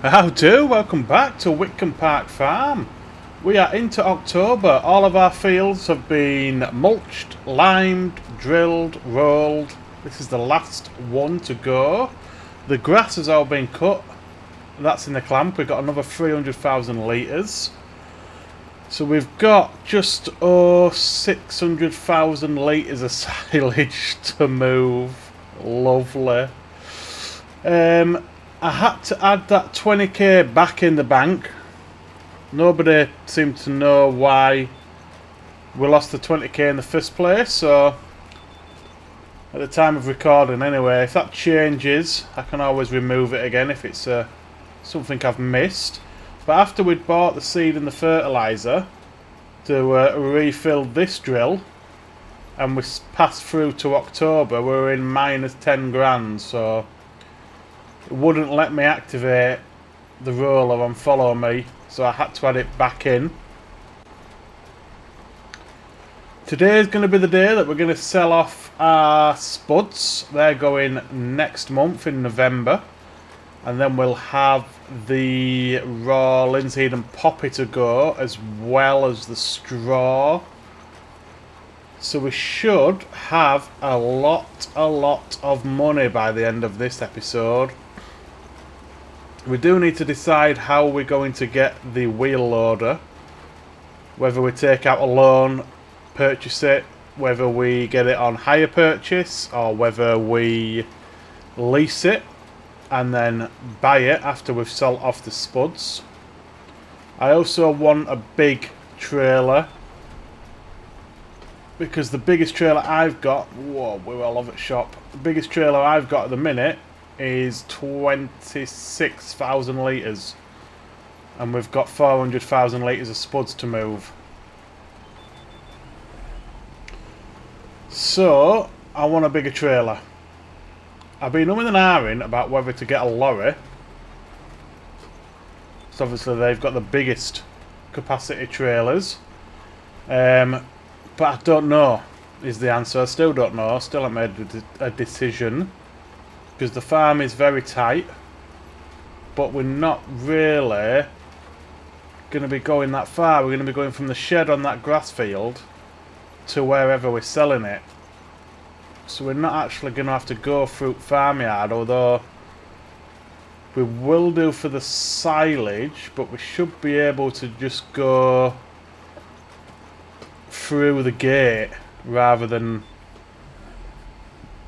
How do? Welcome back to Witcombe Park Farm. We are into October. All of our fields have been mulched, limed, drilled, rolled. This is the last one to go. The grass has all been cut. That's in the clamp. We've got another 300,000 litres. So we've got just 600,000 litres of silage to move. Lovely. I had to add that 20k back in the bank. Nobody seemed to know why we lost the 20k in the first place, so at the time of recording anyway, if that changes I can always remove it again if it's something I've missed. But after we'd bought the seed and the fertiliser to refill this drill and we passed through to October, we were in minus 10 grand, so it wouldn't let me activate the roller on follow me, so I had to add it back in. Today is going to be the day that we're going to sell off our spuds. They're going next month in November, and then we'll have the raw linseed and poppy to go, as well as the straw. So we should have a lot of money by the end of this episode. We do need to decide how we're going to get the wheel loader. Whether we take out a loan, purchase it, whether we get it on hire purchase, or whether we lease it and then buy it after we've sold off the spuds. I also want a big trailer, because the biggest trailer I've got, whoa, we're all over at shop. The biggest trailer I've got at the minute is 26,000 litres, and we've got 400,000 litres of spuds to move. So I want a bigger trailer. I've been umming and ahhing about whether to get a lorry. So obviously they've got the biggest capacity trailers, but I don't know is the answer. I still don't know. I still haven't made a decision, because the farm is very tight, but we're not really going to be going that far. We're going to be going from the shed on that grass field to wherever we're selling it. So we're not actually going to have to go through farmyard, although we will do for the silage, but we should be able to just go through the gate rather than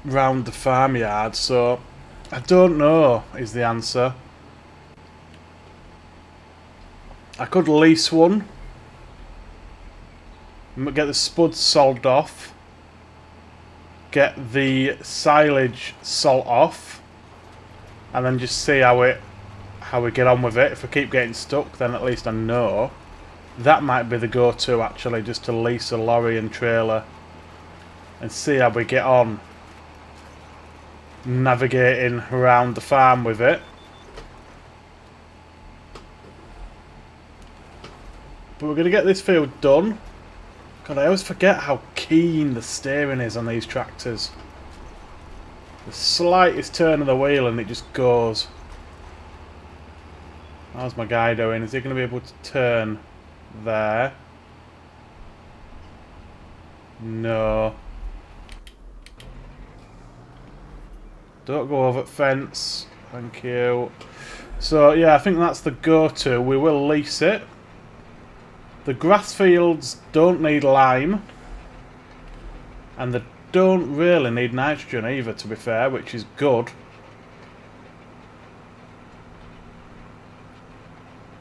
round the farmyard. So I don't know is the answer. I could lease one, get the spuds sold off, get the silage sold off, and then just see how we get on with it. If we keep getting stuck, then at least I know. That might be the go-to, actually, just to lease a lorry and trailer and see how we get on navigating around the farm with it. But we're going to get this field done. God, I always forget how keen the steering is on these tractors. The slightest turn of the wheel and it just goes. How's my guy doing? Is he going to be able to turn there? No. Don't go over the fence. Thank you. So yeah, I think that's the go-to. We will lease it. The grass fields don't need lime, and they don't really need nitrogen either, to be fair, which is good.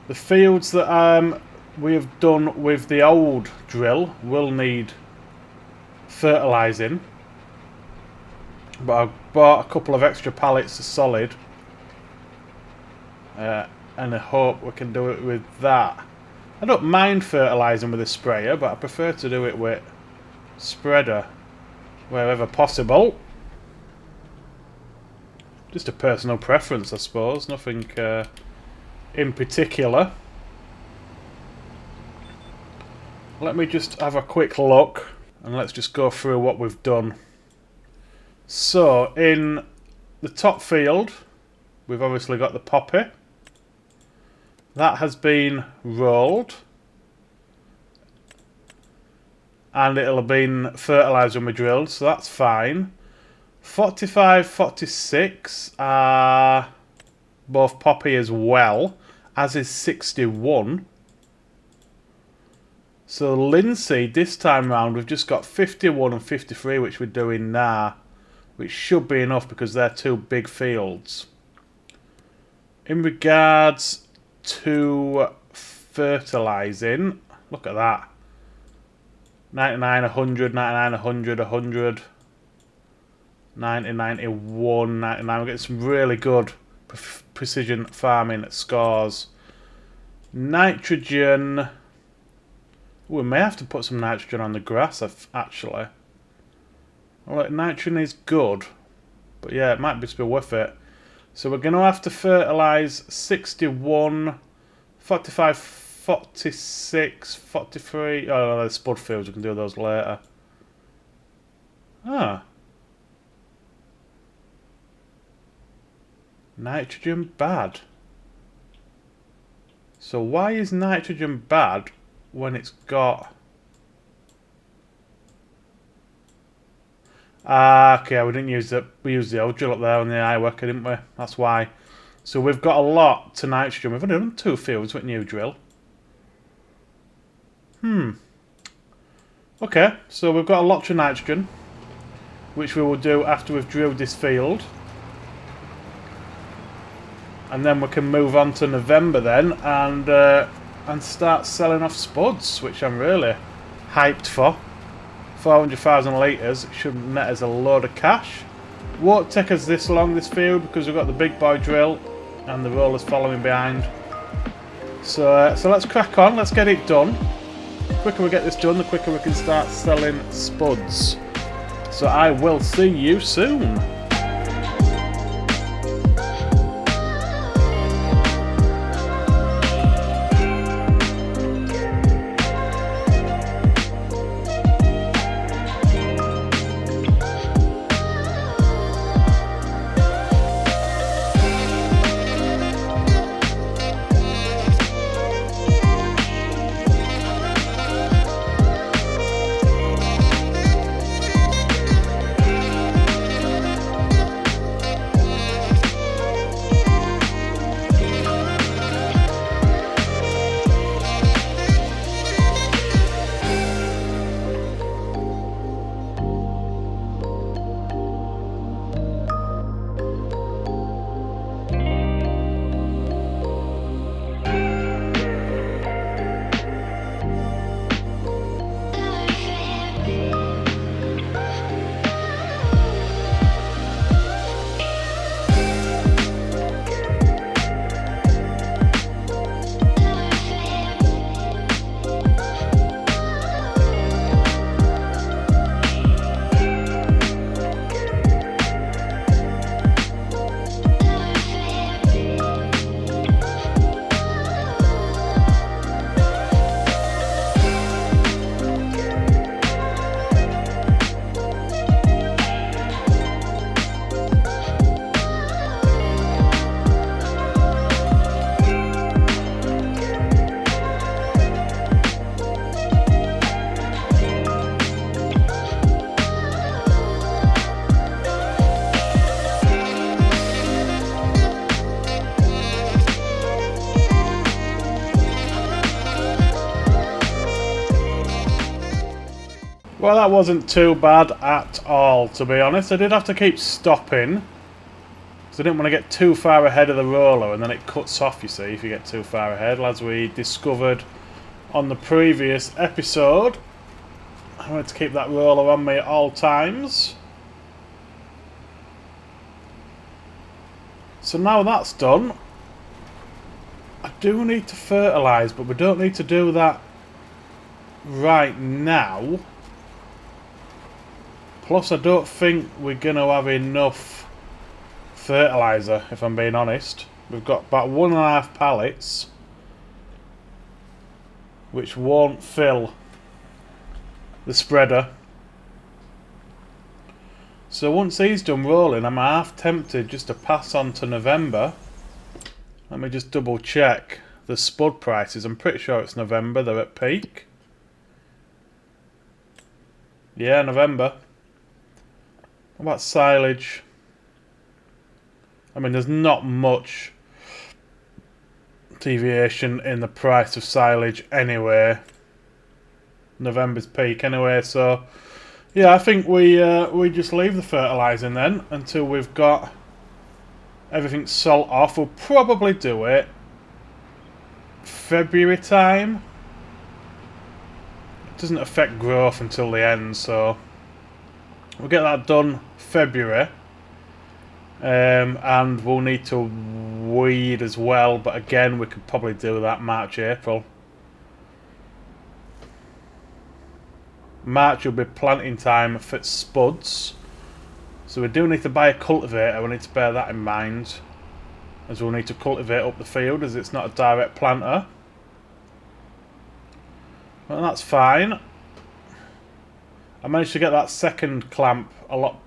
The fields that we have done with the old drill will need fertilising, but I've bought a couple of extra pallets of solid, and I hope we can do it with that. I don't mind fertilising with a sprayer, but I prefer to do it with spreader wherever possible. Just a personal preference, I suppose. Nothing in particular. Let me just have a quick look and let's just go through what we've done. So in the top field we've obviously got the poppy. that has been rolled. And it'll have been fertilised when we drilled, so that's fine. 45, 46 are both poppy as well, as is 61. So linseed this time round, we've just got 51 and 53, which we're doing now, which should be enough because they're two big fields. In regards to fertilising, look at that. 99, 100, 99, 100, 100, 90, 91, 99. We're getting some really good precision farming scores. Nitrogen. Ooh, we may have to put some nitrogen on the grass, actually. Well, nitrogen is good, but yeah, it might just be worth it. So we're going to have to fertilise 61, 45, 46, 43. Oh, no, there's spud fields. We can do those later. Ah. Nitrogen bad. So why is nitrogen bad when it's got... Ah, okay, we didn't use it. We used the old drill up there on the eye worker, didn't we? That's why. So we've got a lot to nitrogen. We've only done 2 fields with new drill. Okay, so we've got a lot to nitrogen, which we will do after we've drilled this field. And then we can move on to November then and start selling off spuds, which I'm really hyped for. 400,000 litres, it should net us a load of cash. Won't take us this long, this field, because we've got the big boy drill and the rollers following behind. So let's crack on, let's get it done. The quicker we get this done, the quicker we can start selling spuds. So I will see you soon. Well, that wasn't too bad at all, to be honest. I did have to keep stopping, because I didn't want to get too far ahead of the roller, and then it cuts off, you see, if you get too far ahead. As we discovered on the previous episode, I wanted to keep that roller on me at all times. So now that's done, I do need to fertilise, but we don't need to do that right now. Plus, I don't think we're going to have enough fertiliser, if I'm being honest. We've got about 1.5 pallets, which won't fill the spreader. So once he's done rolling, I'm half tempted just to pass on to November. Let me just double check the spud prices. I'm pretty sure it's November they're at peak. Yeah, November. What about silage? I mean, there's not much deviation in the price of silage anyway. November's peak anyway, so yeah, I think we just leave the fertilising then until we've got everything salt off. We'll probably do it February time. It doesn't affect growth until the end, so we'll get that done February. And we'll need to weed as well, but again we could probably do that March, April. March will be planting time for spuds, so we do need to buy a cultivator. We need to bear that in mind, as we'll need to cultivate up the field as it's not a direct planter. Well, that's fine. I managed to get that second clamp a lot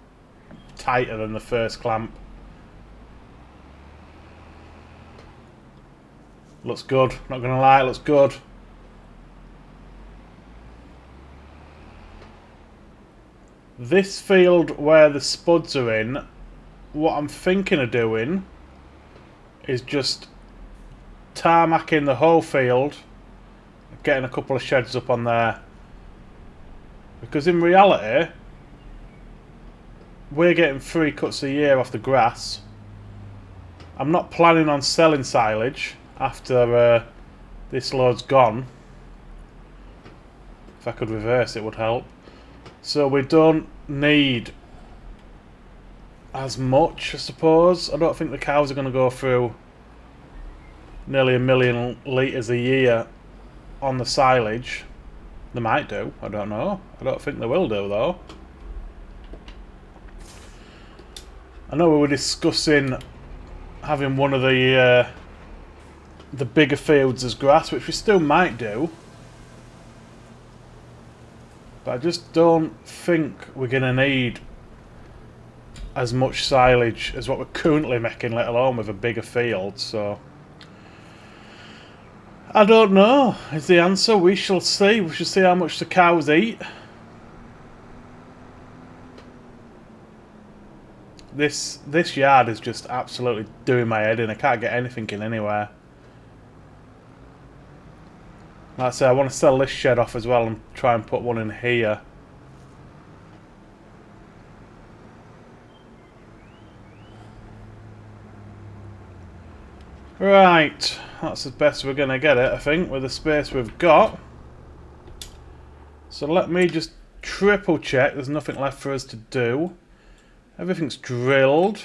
tighter than the first clamp. Looks good, not gonna lie, it looks good. This field where the spuds are in, what I'm thinking of doing is just tarmacking the whole field, getting a couple of sheds up on there. Because in reality, we're getting 3 cuts a year off the grass. I'm not planning on selling silage after this load's gone. If I could reverse it would help. So we don't need as much, I suppose. I don't think the cows are going to go through nearly 1 million litres a year on the silage. They might do, I don't know. I don't think they will do though. I know we were discussing having one of the bigger fields as grass, which we still might do. But I just don't think we're going to need as much silage as what we're currently making, let alone with a bigger field, so I don't know is the answer. We shall see. We shall see how much the cows eat. This yard is just absolutely doing my head in. I can't get anything in anywhere. Like I say, I want to sell this shed off as well and try and put one in here. Right, that's as best we're going to get it, I think, with the space we've got. So let me just triple check there's nothing left for us to do. Everything's drilled.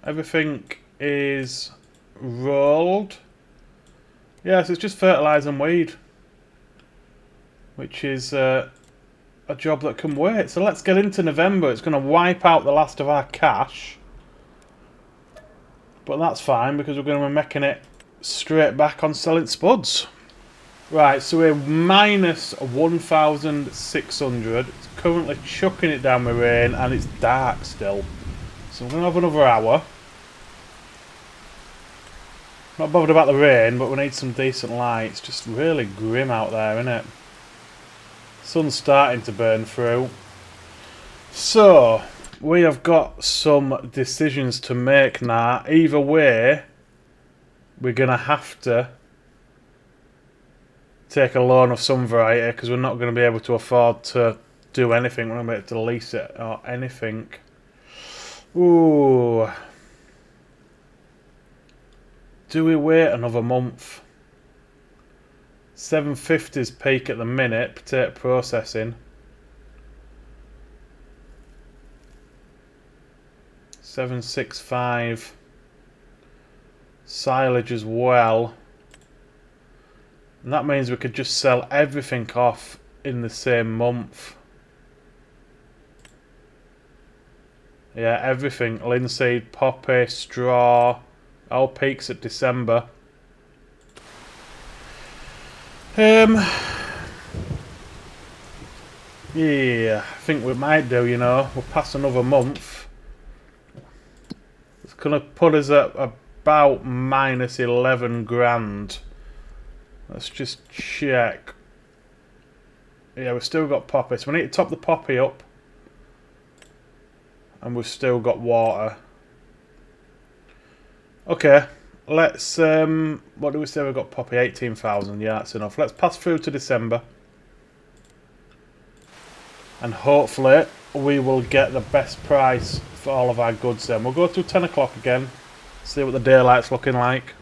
Everything is rolled. Yes, it's just fertilise and weed, which is a job that can wait. So let's get into November. It's going to wipe out the last of our cash. But that's fine because we're going to be making it straight back on selling spuds. Right, so we're minus 1,600. It's currently chucking it down with rain and it's dark still. So we're going to have another hour. Not bothered about the rain, but we need some decent light. It's just really grim out there, isn't it? Sun's starting to burn through. So we have got some decisions to make now. Either way, we're going to have to take a loan of some variety because we're not going to be able to afford to do anything. We're not going to be able to lease it or anything. Ooh. Do we wait another month? 750's peak at the minute, potato processing. 765. Silage as well. And that means we could just sell everything off in the same month. Yeah, everything. Linseed, poppy, straw. All peaks at December. Yeah, I think we might do, you know. We'll pass another month. It's going to put us at about minus 11 grand Let's just check. Yeah, we've still got poppy. So we need to top the poppy up. And we've still got water. Okay. Let's, what do we say we've got poppy? 18,000. Yeah, that's enough. Let's pass through to December. And hopefully we will get the best price for all of our goods then. We'll go to 10 o'clock again. See what the daylight's looking like.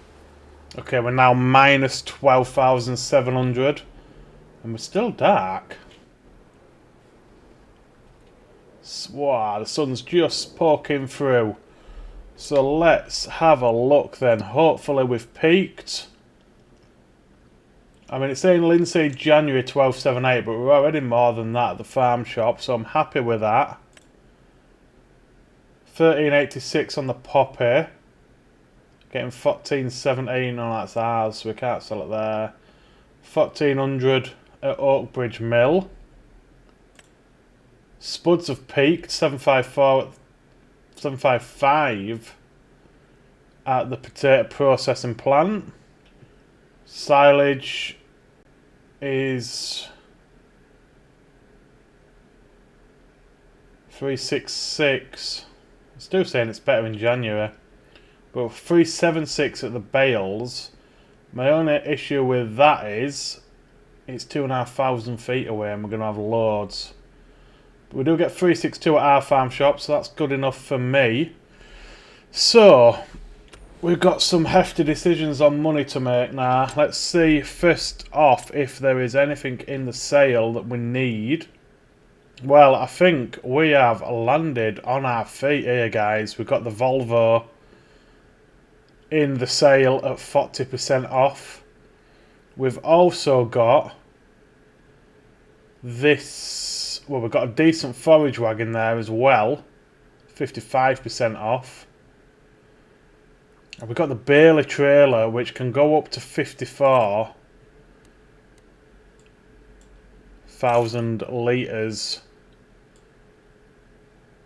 Okay, we're now minus 12,700. And we're still dark. Wow, the sun's just poking through. So let's have a look then. Hopefully we've peaked. I mean, it's saying linseed January 1278, but we're already more than that at the farm shop, so I'm happy with that. 1386 on the poppy. Getting 1417 on that's ours, so we can't sell it there. 1400 at Oakbridge Mill. Spuds have peaked, 754 at 755 at the potato processing plant. Silage is 366. I'm still saying it's better in January. But 376 at the bales. My only issue with that is it's 2,500 feet away and we're going to have loads. But we do get 362 at our farm shop, so that's good enough for me. So we've got some hefty decisions on money to make now. Let's see first off if there is anything in the sale that we need. Well, I think we have landed on our feet here, guys. We've got the Volvo in the sale at 40% off. We've also got this, well, we've got a decent forage wagon there as well, 55% off. And we've got the Bailey trailer, which can go up to 54,000 litres.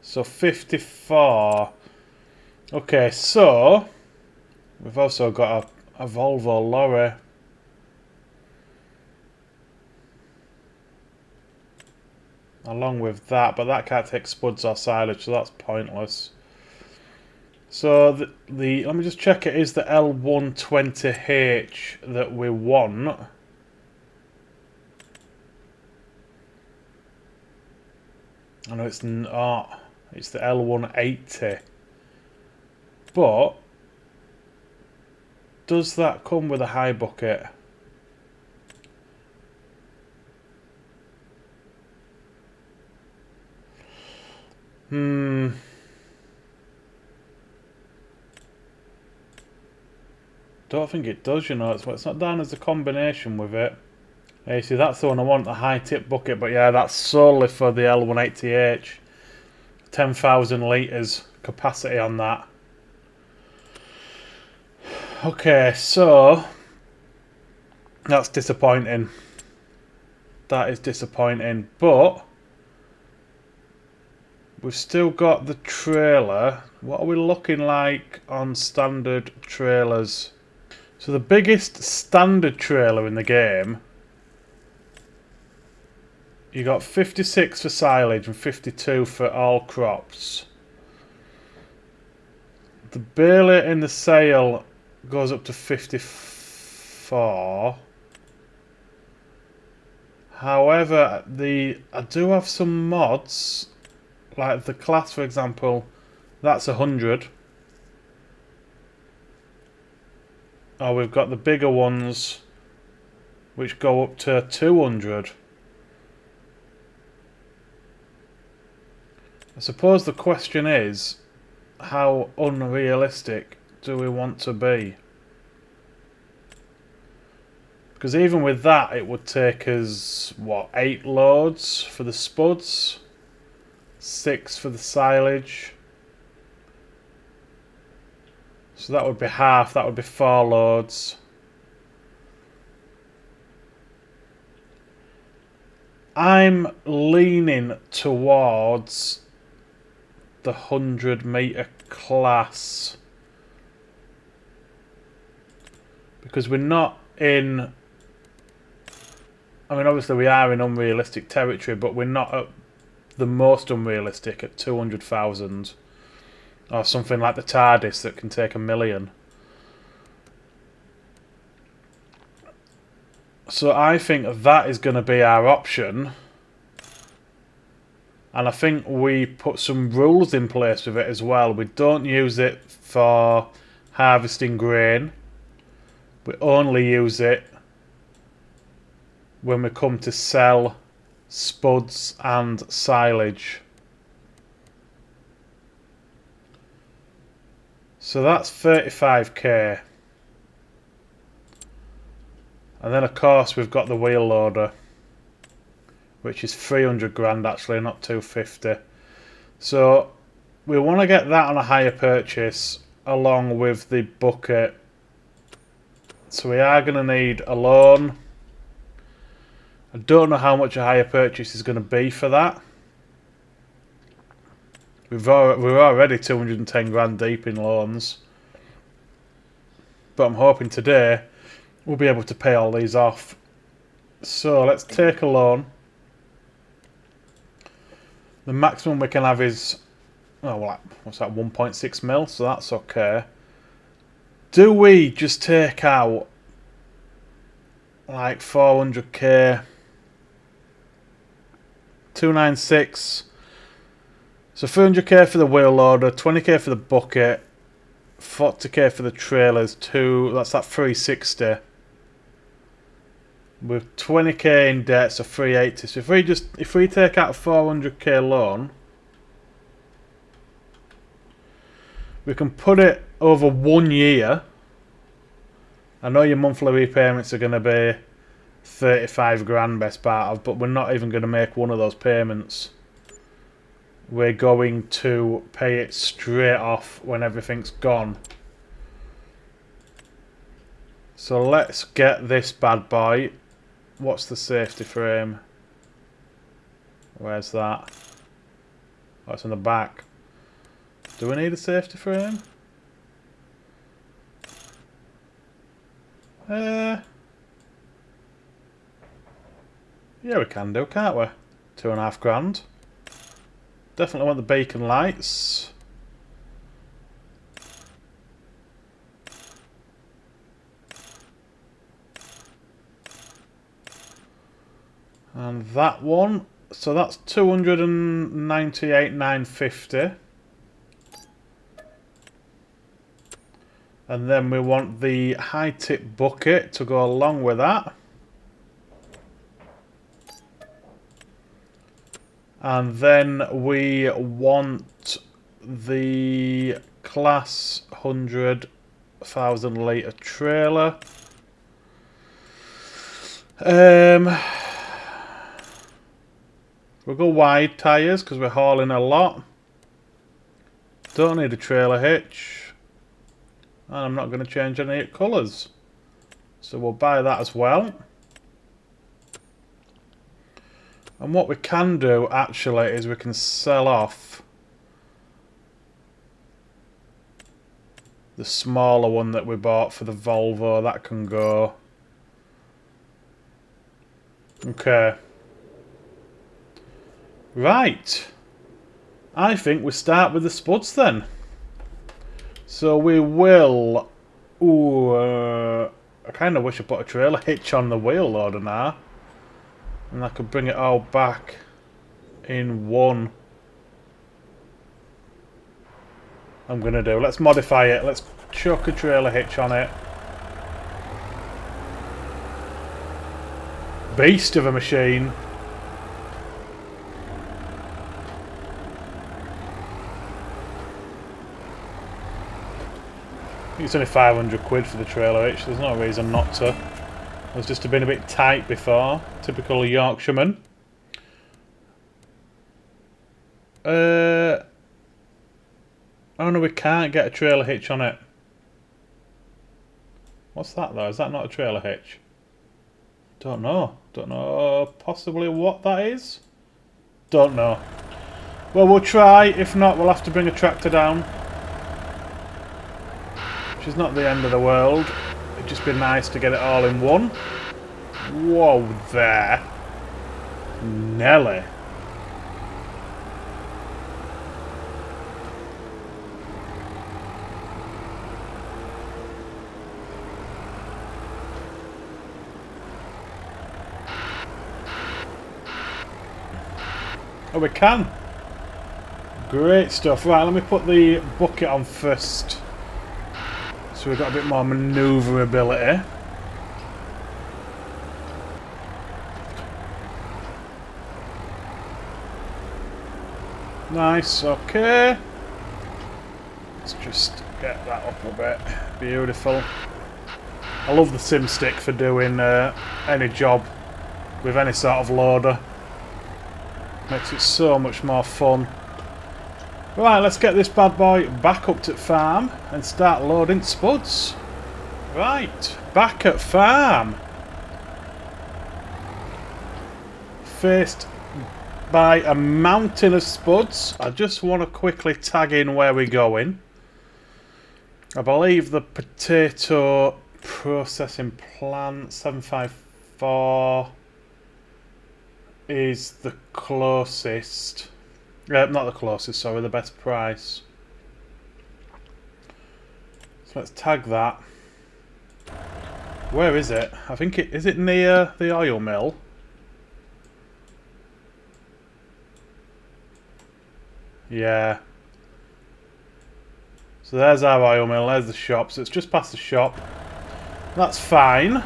So 54. Okay, so we've also got a Volvo lorry. Along with that, but that can't take spuds or silage, so that's pointless. So the let me just check, it is the L120H that we want. I know it's not. It's the L180. But does that come with a high bucket? Don't think it does, you know. It's not down as a combination with it. Yeah, you see, that's the one I want, the high tip bucket. But yeah, that's solely for the L180H. 10,000 litres capacity on that. Okay, so that's disappointing. That is disappointing, but we've still got the trailer. What are we looking like on standard trailers? So the biggest standard trailer in the game, you got 56 for silage and 52 for all crops. The Bailey in the sale goes up to 54. However, I do have some mods, like the class, for example, that's 100. Oh, we've got the bigger ones, which go up to 200. I suppose the question is, how unrealistic do we want to be? Because even with that, it would take us, what, 8 loads for the spuds, 6 for the silage. So that would be half, that would be 4 loads. I'm leaning towards the 100-metre class. Because we're not in I mean, obviously we are in unrealistic territory, but we're not at the most unrealistic at 200,000. Or something like the TARDIS that can take 1,000,000. So I think that is going to be our option. And I think we put some rules in place with it as well. We don't use it for harvesting grain. We only use it when we come to sell spuds and silage. So that's 35k. And then of course we've got the wheel loader, which is 300 grand actually, not 250. So we want to get that on a hire purchase along with the bucket. So we are going to need a loan. I don't know how much a hire purchase is going to be for that. We're already 210 grand deep in loans. But I'm hoping today we'll be able to pay all these off. So let's take a loan. The maximum we can have is, oh, what's that, 1.6 mil, so that's okay. Do we just take out like 400k? 296. So 300k for the wheel loader, 20k for the bucket, 40k for the trailers, that's that 360. With 20k in debt, so 380. So if we take out a 400k loan, we can put it over 1 year. I know your monthly repayments are going to be 35 grand best part of, but we're not even going to make one of those payments. We're going to pay it straight off when everything's gone. So let's get this bad boy. What's the safety frame? Where's that? Oh, it's in the back. Do we need a safety frame? Yeah, we can do, can't we? 2.5 grand. Definitely want the beacon lights. And that one, so that's 298,950. And then we want the high tip bucket to go along with that. And then we want the class 100,000 litre trailer. We'll go wide tyres because we're hauling a lot. Don't need a trailer hitch. And I'm not going to change any colours. So we'll buy that as well. And what we can do actually is we can sell off the smaller one that we bought for the Volvo. That can go. Okay. Right. I think we start with the spuds then. So we will. I kind of wish I put a trailer hitch on the wheel loader now. And I could bring it all back in one. I'm going to do. Let's modify it. Let's chuck a trailer hitch on it. Beast of a machine. I think it's only 500 quid for the trailer hitch. There's no reason not to. I was just been a bit tight before. Typical Yorkshireman. Oh no, we can't get a trailer hitch on it. What's that though? Is that not a trailer hitch? Don't know. Don't know possibly what that is. Don't know. Well, we'll try. If not, we'll have to bring a tractor down. Which is not the end of the world. It'd just be nice to get it all in one. Whoa there. Nelly. Oh, we can. Great stuff. Right, let me put the bucket on first. So we've got a bit more manoeuvrability. Nice, okay. Let's just get that up a bit. Beautiful. I love the sim stick for doing any job with any sort of loader. Makes it so much more fun. Right, let's get this bad boy back up to farm and start loading spuds. Right, back at farm. Faced by a mountain of spuds. I just want to quickly tag in where we're going. I believe the potato processing plant 754 is the closest. Not the closest, sorry, the best price. So let's tag that. Where is it? I think is it near the oil mill? Yeah. So there's our oil mill, there's the shop, so it's just past the shop. That's fine.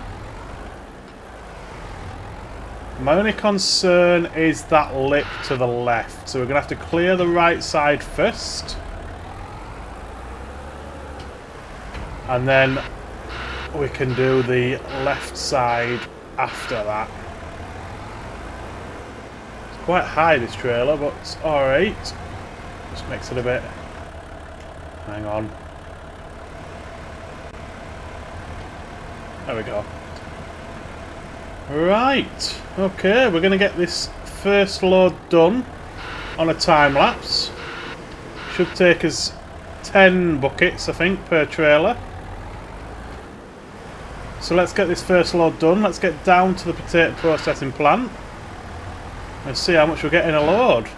My only concern is that lip to the left, so we're going to have to clear the right side first. And then we can do the left side after that. It's quite high, this trailer, but it's alright. Just makes it a bit... Hang on. There we go. Right, okay, we're going to get this first load done on a time lapse. Should take us 10 buckets, I think, per trailer. So let's get this first load done. Let's get down to the potato processing plant and see how much we're getting a load.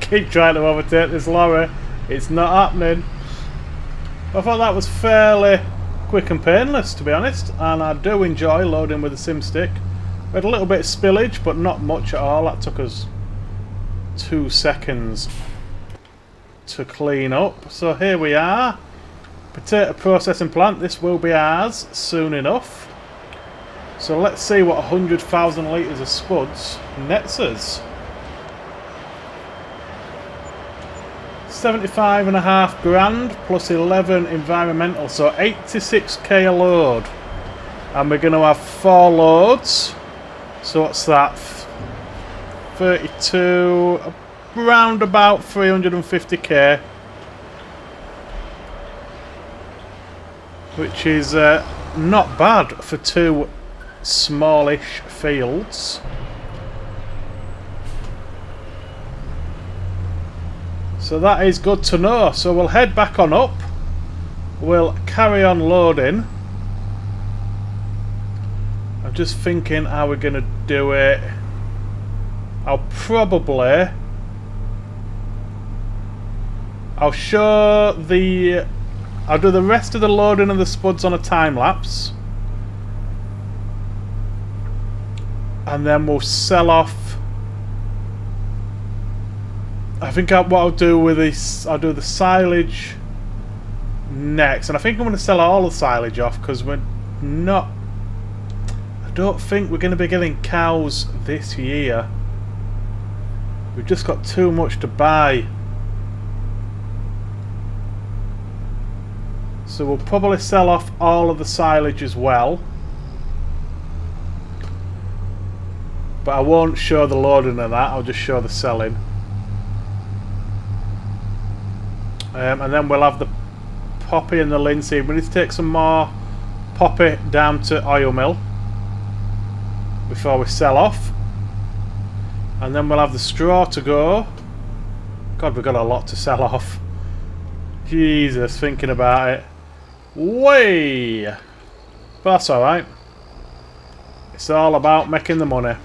Keep trying to overtake this lorry. It's not happening. I thought that was fairly quick and painless, to be honest, and I do enjoy loading with the sim stick. We had a little bit of spillage, but not much at all. That took us 2 seconds to clean up. So here we are. Potato processing plant. This will be ours soon enough. So let's see what 100,000 litres of spuds nets us. 75.5 grand plus 11 environmental, so 86k a load, and we're going to have 4 loads. So what's that? 32, around about 350k, which is not bad for 2 smallish fields. So that is good to know. So we'll head back on up. We'll carry on loading. I'm just thinking how we're going to do it. I'll do the rest of the loading of the spuds on a time lapse. and then we'll sell off. I think what I'll do with this, I'll do the silage next, and I think I'm going to sell all the silage off because we're not. I don't think we're going to be getting cows this year. We've just got too much to buy. So we'll probably sell off all of the silage as well. But I won't show the loading of that, I'll just show the selling. And then we'll have the poppy and the linseed. We need to take some more poppy down to oil mill before we sell off. And then we'll have the straw to go. God, we've got a lot to sell off. Jesus, thinking about it. Way! But that's alright. It's all about making the money.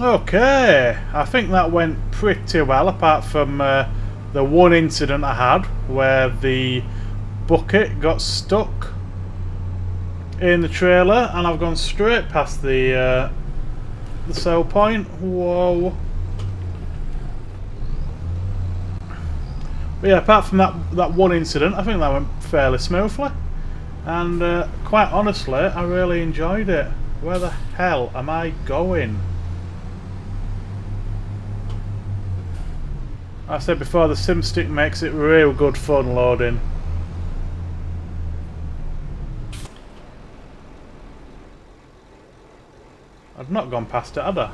Okay, I think that went pretty well, apart from the one incident I had where the bucket got stuck in the trailer and I've gone straight past the sell point. Whoa. But yeah, apart from that one incident, I think that went fairly smoothly, and quite honestly, I really enjoyed it. Where the hell am I going? I said before, the SimStick makes it real good fun loading. I've not gone past it, had I?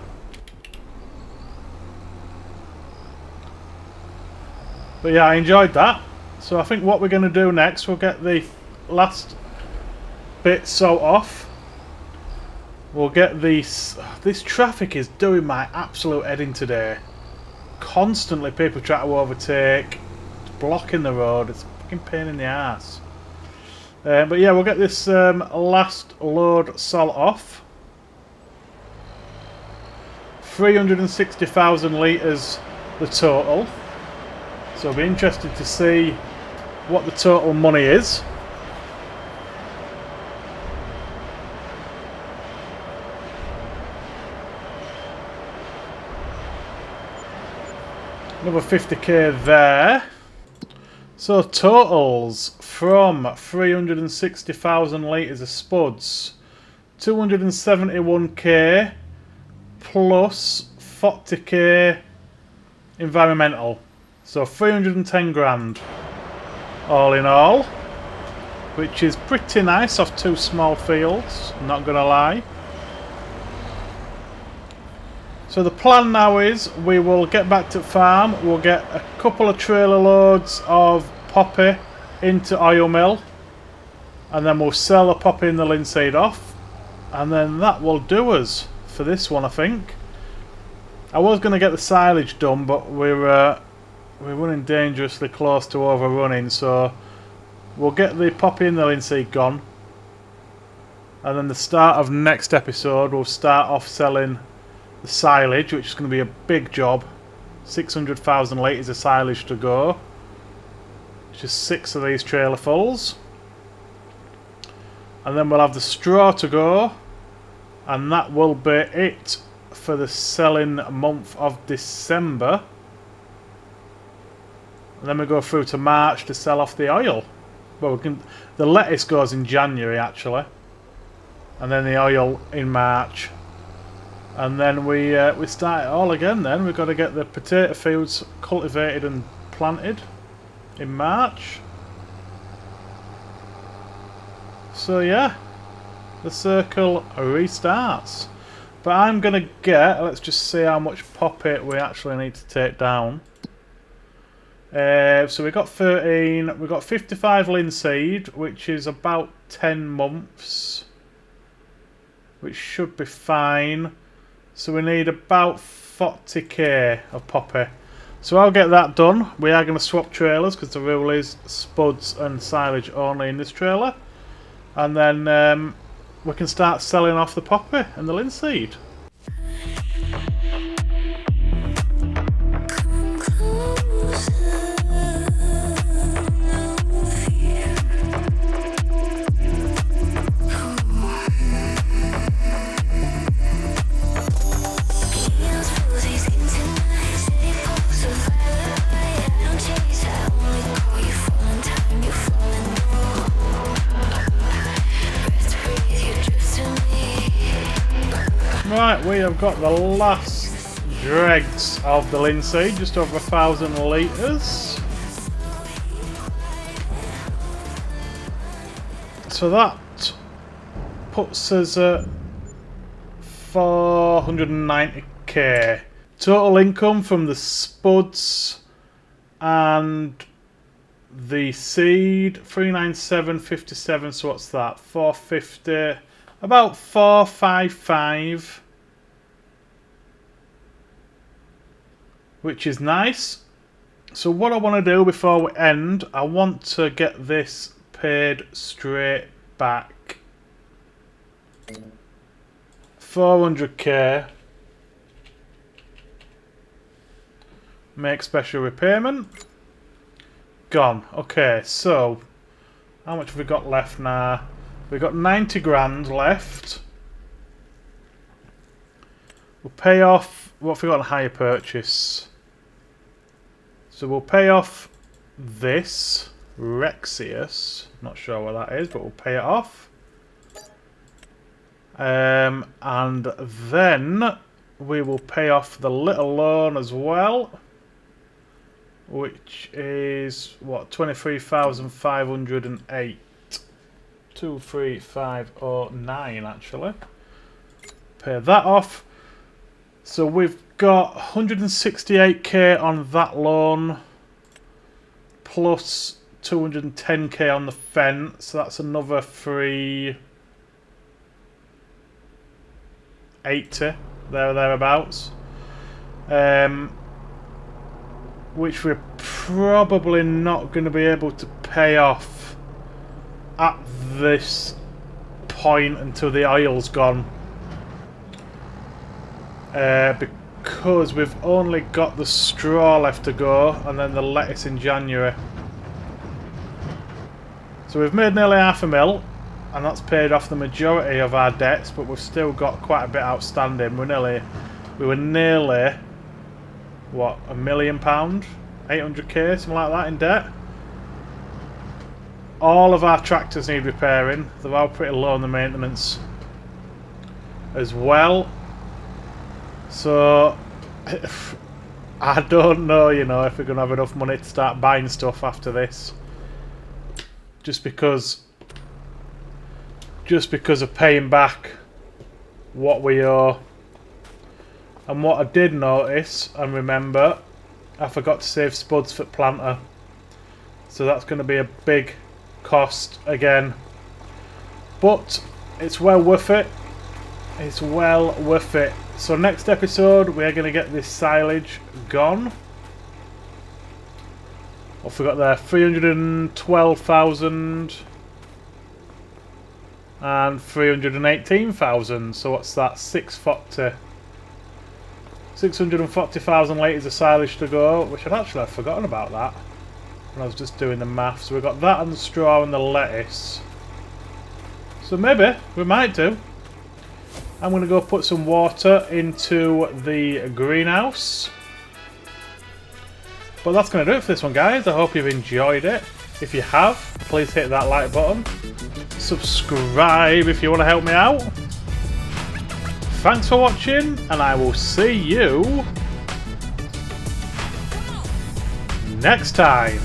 But yeah, I enjoyed that. So I think what we're going to do next, we'll get the last bit salt off. We'll get these. This traffic is doing my absolute head in today. Constantly people try to overtake, it's blocking the road, it's a fucking pain in the ass. But yeah, we'll get this last load salt off. 360,000 litres the total. So I'll be interested to see what the total money is. Another 50k there. So totals from 360,000 litres of spuds, 271k plus 40k environmental. So 310 grand all in all, which is pretty nice off 2 small fields, not gonna lie. So the plan now is we will get back to the farm, we'll get a couple of trailer loads of poppy into oil mill, and then we'll sell the poppy and the linseed off, and then that will do us for this one, I think. I was going to get the silage done, but we're running dangerously close to overrunning, so we'll get the poppy and the linseed gone, and then the start of next episode we'll start off selling the silage, which is going to be a big job. 600,000 litres of silage to go. Just 6 of these trailer fulls. And then we'll have the straw to go. And that will be it for the selling month of December. And then we go through to March to sell off the oil. Well, the lettuce goes in January actually. And then the oil in March. And then we start it all again then. We've got to get the potato fields cultivated and planted in March. So yeah, the circle restarts. But I'm going to get, let's just see how much poppy we actually need to take down. So we got 13, we got 55 linseed, which is about 10 months. Which should be fine. So we need about 40k of poppy. So I'll get that done. We are going to swap trailers because the rule is spuds and silage only in this trailer. And then we can start selling off the poppy and the linseed. Right, we have got the last dregs of the linseed, just over 1,000 litres. So that puts us at 490k. Total income from the spuds and the seed, 397.57, so what's that? 450. About 455, which is nice. So what I want to do before we end, I want to get this paid straight back. 400k. Make special repayment. Gone. Okay, so how much have we got left now? We've got 90 grand left. We'll pay off, what have we got on hire purchase? So we'll pay off this, Rexius. Not sure what that is, but we'll pay it off. And then we will pay off the little loan as well. Which is, what, 23,508. 23509 actually. Pay that off. So we've got 168k on that loan plus 210k on the fence. So that's another 380 there or thereabouts. Which we're probably not going to be able to pay off at this point until the oil's gone, because we've only got the straw left to go and then the lettuce in January. So we've made nearly £500,000 and that's paid off the majority of our debts, but we've still got quite a bit outstanding. We were nearly what, £1 million, 800k, something like that in debt. All of our tractors need repairing. They're all pretty low on the maintenance as well. So I don't know, you know, if we're going to have enough money to start buying stuff after this. Just because of paying back what we owe. And what I did notice and remember, I forgot to save spuds for planter. So that's going to be a big cost again. But it's well worth it. It's well worth it. So next episode we're going to get this silage gone. What have we got there? 312,000 and 318,000. So what's that? 640,000 litres of silage to go, which I'd actually have forgotten about that when I was just doing the math. So we've got that and the straw and the lettuce. So maybe we might do. I'm going to go put some water into the greenhouse. But that's going to do it for this one, guys. I hope you've enjoyed it. If you have, please hit that like button. Subscribe if you want to help me out. Thanks for watching, and I will see you next time.